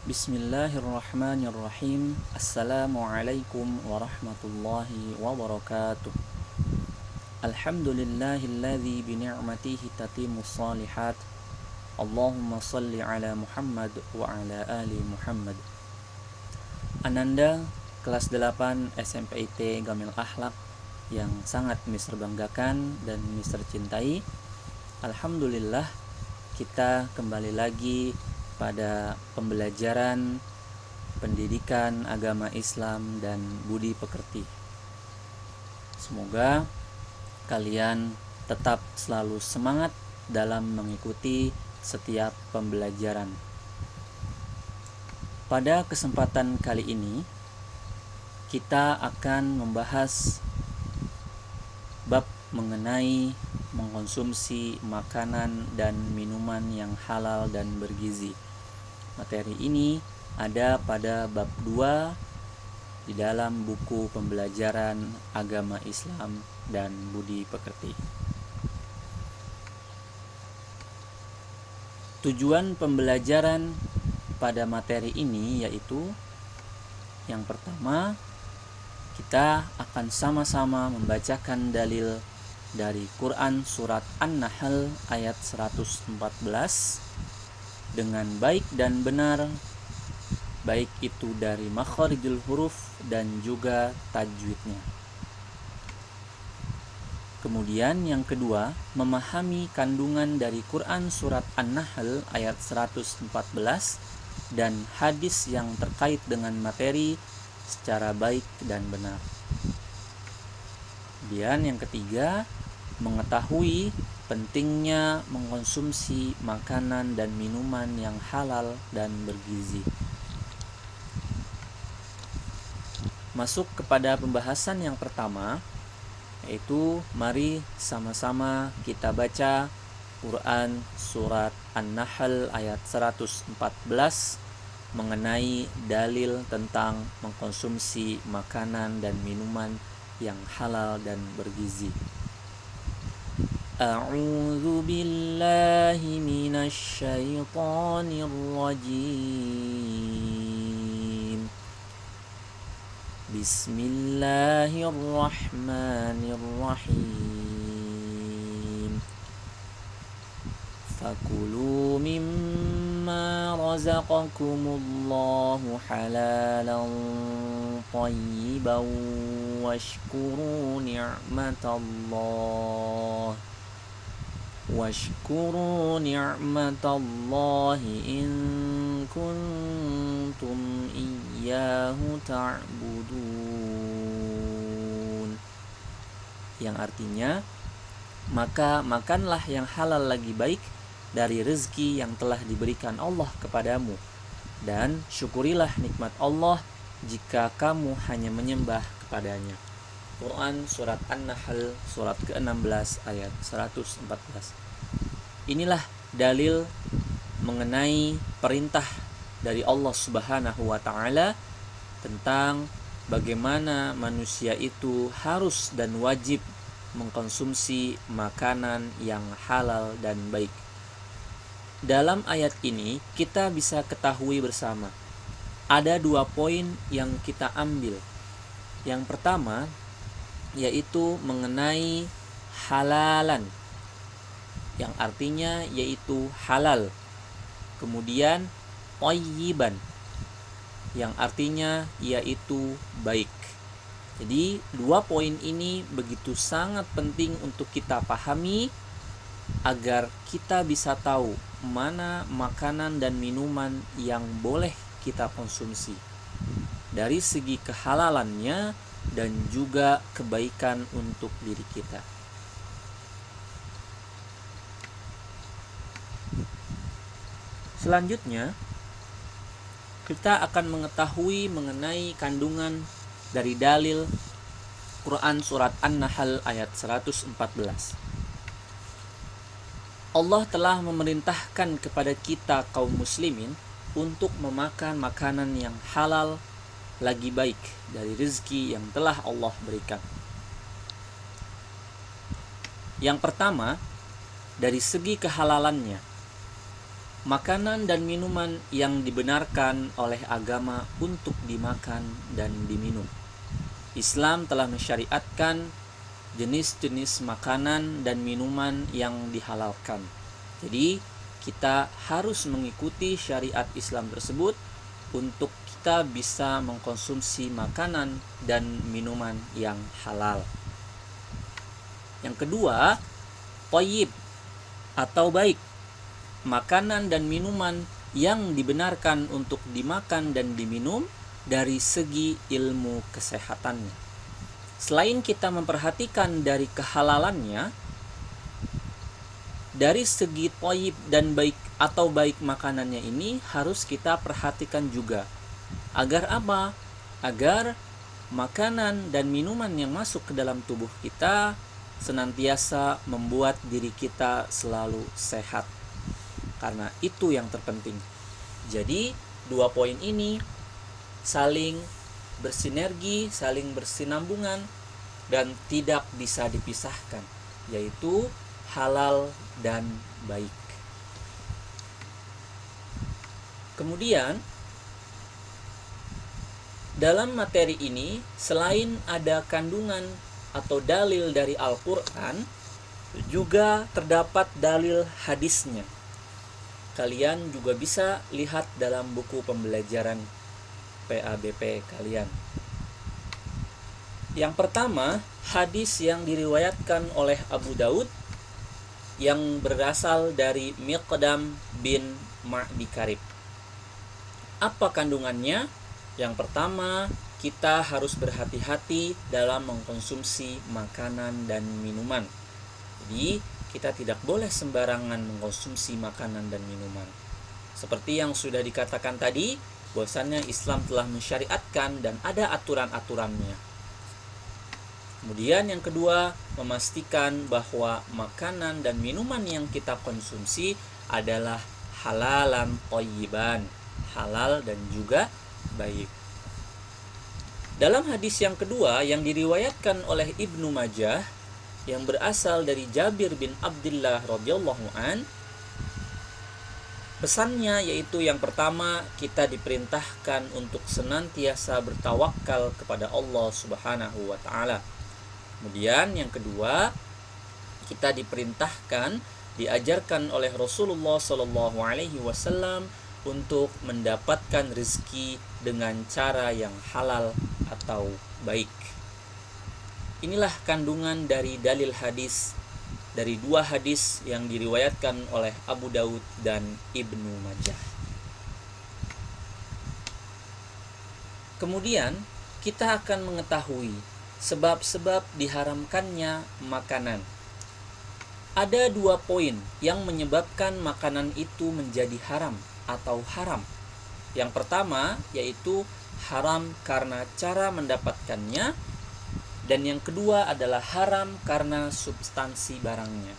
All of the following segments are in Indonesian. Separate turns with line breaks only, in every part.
Bismillahirrahmanirrahim. Assalamualaikum warahmatullahi wabarakatuh. Alhamdulillahilladzi bini'matihi tatimmus shalihat. Allahumma salli ala Muhammad wa ala ali Muhammad. Ananda kelas 8 SMPIT Gamil Akhlak yang sangat Mister banggakan dan Mister cintai. Alhamdulillah kita kembali lagi pada pembelajaran pendidikan agama Islam dan budi pekerti. Semoga kalian tetap selalu semangat dalam mengikuti setiap pembelajaran. Pada kesempatan kali ini kita akan membahas bab mengenai mengkonsumsi makanan dan minuman yang halal dan bergizi. Materi ini ada pada bab 2 di dalam buku pembelajaran agama Islam dan budi pekerti. Tujuan pembelajaran pada materi ini yaitu yang pertama, kita akan sama-sama membacakan dalil dari Quran surat An-Nahl ayat 114 dengan baik dan benar, baik itu dari makharijul huruf dan juga tajwidnya. Kemudian yang kedua, memahami kandungan dari Quran surat An-Nahl ayat 114 dan hadis yang terkait dengan materi secara baik dan benar. Kemudian yang ketiga, mengetahui pentingnya mengkonsumsi makanan dan minuman yang halal dan bergizi. Masuk kepada pembahasan yang pertama, yaitu mari sama-sama kita baca Quran surat An-Nahl ayat 114 mengenai dalil tentang mengkonsumsi makanan dan minuman yang halal dan bergizi. A'udzu billahi minasy syaithanir rajim. Bismillahirrahmanirrahim. Fakulu mimma razaqakumullahu halalan thayyiban washkuru ni'matallahi in kuntum iyyahu ta'budun. Yang artinya, maka makanlah yang halal lagi baik dari rezeki yang telah diberikan Allah kepadamu, dan syukurilah nikmat Allah jika kamu hanya menyembah kepadanya. Quran surat An-Nahl surat ke-16 ayat 114. Inilah dalil mengenai perintah dari Allah Subhanahu wa taala tentang bagaimana manusia itu harus dan wajib mengkonsumsi makanan yang halal dan baik. Dalam ayat ini kita bisa ketahui bersama ada 2 poin yang kita ambil. Yang pertama yaitu mengenai halalan, yang artinya yaitu halal. Kemudian thayyiban, yang artinya yaitu baik. Jadi 2 poin ini begitu sangat penting untuk kita pahami agar kita bisa tahu mana makanan dan minuman yang boleh kita konsumsi dari segi kehalalannya dan juga kebaikan untuk diri kita. Selanjutnya, kita akan mengetahui mengenai kandungan dari dalil Quran surat An-Nahl ayat 114. Allah telah memerintahkan kepada kita kaum muslimin untuk memakan makanan yang halal lagi baik dari rezeki yang telah Allah berikan. Yang pertama, dari segi kehalalannya. makanan dan minuman yang dibenarkan oleh agama untuk dimakan dan diminum. Islam telah mensyariatkan jenis-jenis makanan dan minuman yang dihalalkan. Jadi kita harus mengikuti syariat Islam tersebut untuk kita bisa mengkonsumsi makanan dan minuman yang halal. Yang kedua, thayyib atau baik. Makanan dan minuman yang dibenarkan untuk dimakan dan diminum dari segi ilmu kesehatannya. Selain kita memperhatikan dari kehalalannya, dari segi thayyib dan baik atau baik makanannya ini harus kita perhatikan juga. Agar apa? Agar makanan dan minuman yang masuk ke dalam tubuh kita senantiasa membuat diri kita selalu sehat. Karena itu yang terpenting. Jadi, dua poin ini saling bersinergi, saling bersinambungan, dan tidak bisa dipisahkan, yaitu halal dan baik. Kemudian, dalam materi ini, selain ada kandungan atau dalil dari Al-Quran, juga terdapat dalil hadisnya. Kalian juga bisa lihat dalam buku pembelajaran PABP kalian. Yang pertama, hadis yang diriwayatkan oleh Abu Daud yang berasal dari Miqdam bin Ma'di Karib. Apa kandungannya? Yang pertama, kita harus berhati-hati dalam mengkonsumsi makanan dan minuman. Jadi, kita tidak boleh sembarangan mengkonsumsi makanan dan minuman. Seperti yang sudah dikatakan tadi, bahwasannya Islam telah mensyariatkan dan ada aturan-aturannya. Kemudian yang kedua, memastikan bahwa makanan dan minuman yang kita konsumsi adalah halalan thayyiban, halal dan juga baik. Dalam hadis yang kedua yang diriwayatkan oleh Ibnu Majah yang berasal dari Jabir bin Abdullah radhiyallahu an, pesannya yaitu yang pertama, kita diperintahkan untuk senantiasa bertawakal kepada Allah Subhanahu wa taala. Kemudian yang kedua, kita diperintahkan, diajarkan oleh Rasulullah sallallahu alaihi wasallam untuk mendapatkan rezeki dengan cara yang halal atau baik. Inilah kandungan dari dalil hadis, dari dua hadis yang diriwayatkan oleh Abu Daud dan Ibnu Majah. Kemudian kita akan mengetahui sebab-sebab diharamkannya makanan. Ada dua poin yang menyebabkan makanan itu menjadi haram atau haram. Yang pertama yaitu haram karena cara mendapatkannya, dan yang kedua adalah haram karena substansi barangnya.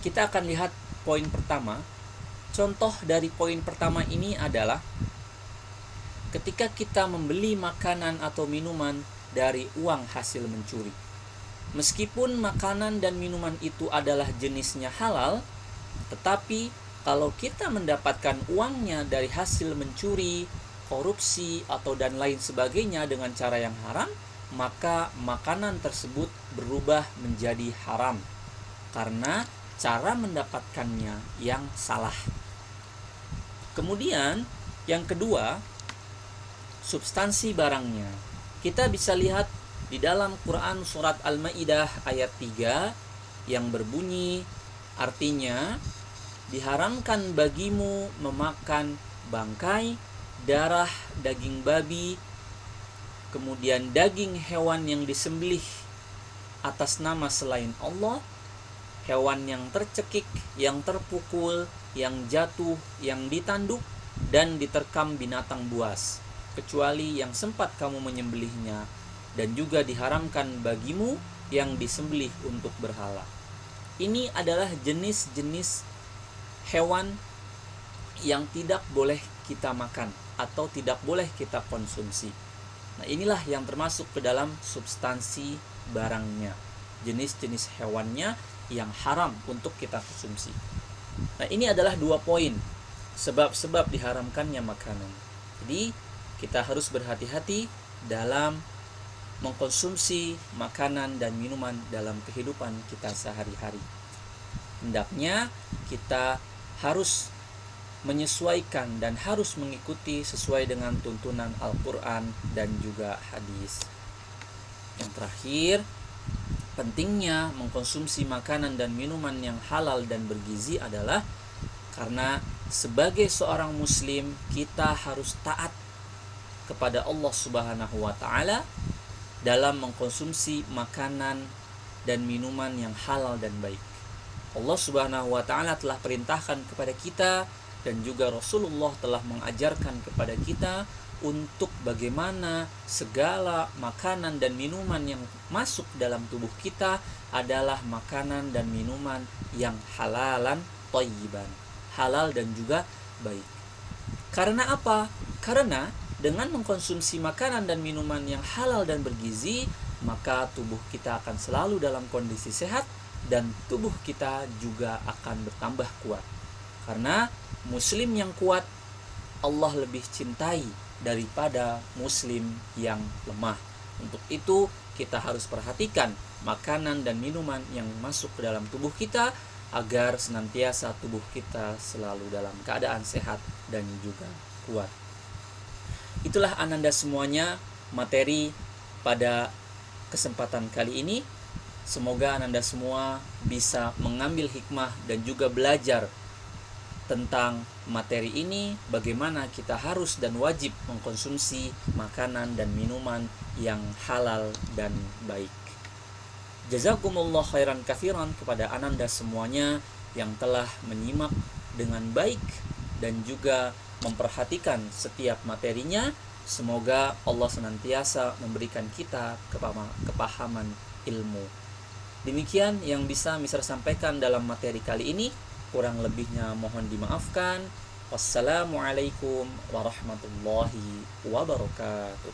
Kita akan lihat poin pertama. Contoh dari poin pertama ini adalah ketika kita membeli makanan atau minuman dari uang hasil mencuri. Meskipun makanan dan minuman itu adalah jenisnya halal, tetapi kalau kita mendapatkan uangnya dari hasil mencuri, korupsi, atau dan lain sebagainya dengan cara yang haram, maka makanan tersebut berubah menjadi haram karena cara mendapatkannya yang salah. Kemudian yang kedua, substansi barangnya. Kita bisa lihat di dalam Quran surat Al-Maidah ayat 3 yang berbunyi, artinya diharamkan bagimu memakan bangkai, darah, daging babi, kemudian daging hewan yang disembelih atas nama selain Allah, hewan yang tercekik, yang terpukul, yang jatuh, yang ditanduk, dan diterkam binatang buas, kecuali yang sempat kamu menyembelihnya, dan juga diharamkan bagimu yang disembelih untuk berhala. Ini adalah jenis-jenis hewan yang tidak boleh kita makan atau tidak boleh kita konsumsi. Nah, inilah yang termasuk ke dalam substansi barangnya, jenis-jenis hewannya yang haram untuk kita konsumsi. Nah, ini adalah dua poin sebab-sebab diharamkannya makanan. Jadi kita harus berhati-hati dalam mengkonsumsi makanan dan minuman dalam kehidupan kita sehari-hari. Hendaknya kita harus menyesuaikan dan harus mengikuti sesuai dengan tuntunan Al-Quran dan juga hadis. Yang terakhir, pentingnya mengkonsumsi makanan dan minuman yang halal dan bergizi adalah karena sebagai seorang muslim kita harus taat kepada Allah Subhanahu wa taala dalam mengkonsumsi makanan dan minuman yang halal dan baik. Allah Subhanahu wa taala telah perintahkan kepada kita dan juga Rasulullah telah mengajarkan kepada kita untuk bagaimana segala makanan dan minuman yang masuk dalam tubuh kita adalah makanan dan minuman yang halalan thayyiban, halal dan juga baik. Karena apa? Karena dengan mengkonsumsi makanan dan minuman yang halal dan bergizi, maka tubuh kita akan selalu dalam kondisi sehat dan tubuh kita juga akan bertambah kuat. Karena muslim yang kuat Allah lebih cintai daripada muslim yang lemah. Untuk itu kita harus perhatikan makanan dan minuman yang masuk ke dalam tubuh kita agar senantiasa tubuh kita selalu dalam keadaan sehat dan juga kuat. Itulah ananda semuanya materi pada kesempatan kali ini. Semoga ananda semua bisa mengambil hikmah dan juga belajar tentang materi ini, bagaimana kita harus dan wajib mengkonsumsi makanan dan minuman yang halal dan baik. Jazakumullah khairan katsiran kepada ananda semuanya yang telah menyimak dengan baik dan juga memperhatikan setiap materinya. Semoga Allah senantiasa memberikan kita kepahaman ilmu. Demikian yang bisa Mister sampaikan dalam materi kali ini. Kurang lebihnya mohon dimaafkan. Wassalamualaikum warahmatullahi wabarakatuh.